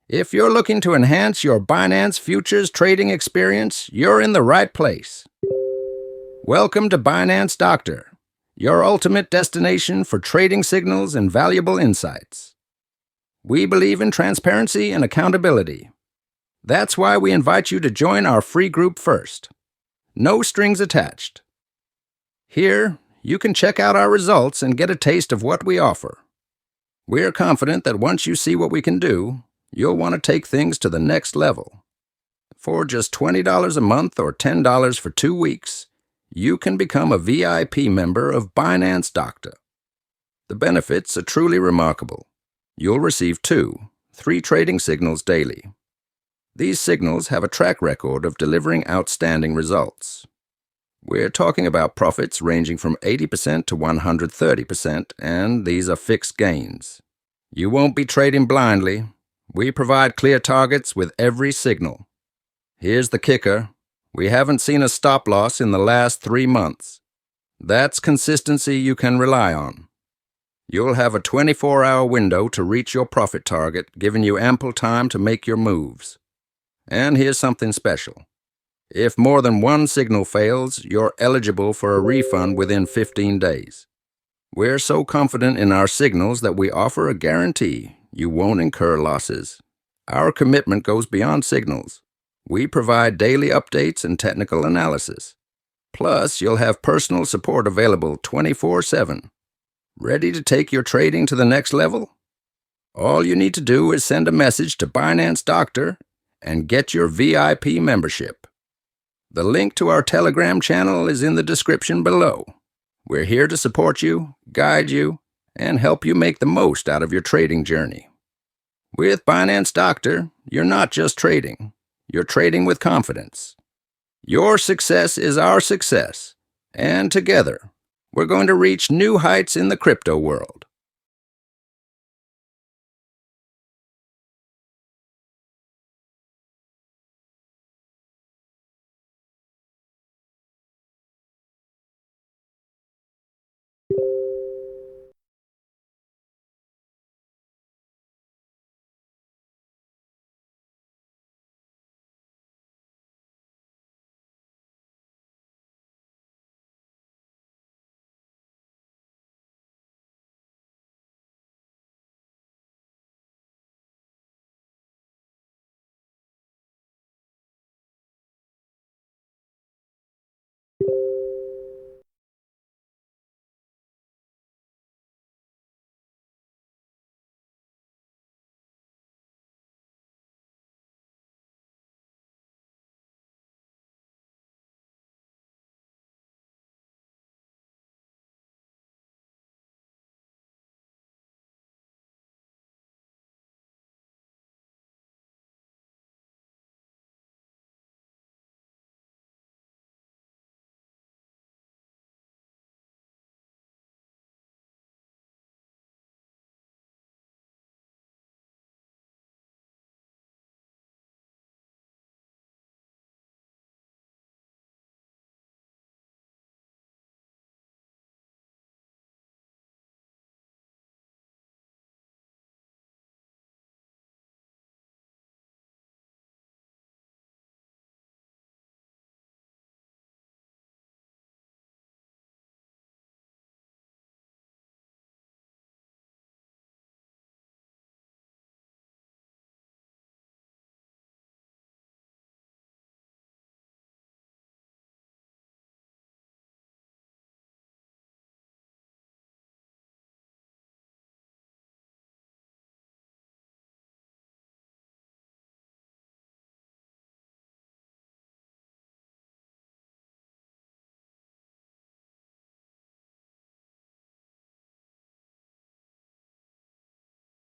If you're looking to enhance your Binance futures trading experience, you're in the right place. Welcome to Binance Doctor, your ultimate destination for trading signals and valuable insights. We believe in transparency and accountability. That's why we invite you to join our free group first. No strings attached. Here, you can check out our results and get a taste of what we offer. We're confident that once you see what we can do, you'll want to take things to the next level. For just $20 a month or $10 for 2 weeks, you can become a VIP member of Binance Doctor. The benefits are truly remarkable. You'll receive 3 trading signals daily. These signals have a track record of delivering outstanding results. We're talking about profits ranging from 80% to 130%, and these are fixed gains. You won't be trading blindly. We provide clear targets with every signal. Here's the kicker. We haven't seen a stop loss in the last 3 months. That's consistency you can rely on. You'll have a 24-hour window to reach your profit target, giving you ample time to make your moves. And here's something special. If more than one signal fails, you're eligible for a refund within 15 days. We're so confident in our signals that we offer a guarantee you won't incur losses. Our commitment goes beyond signals. We provide daily updates and technical analysis. Plus, you'll have personal support available 24/7. Ready to take your trading to the next level? All you need to do is send a message to Binance Doctor and get your VIP membership. The link to our Telegram channel is in the description below. We're here to support you, guide you, and help you make the most out of your trading journey. With Binance Doctor, you're not just trading. You're trading with confidence. Your success is our success, and together, we're going to reach new heights in the crypto world.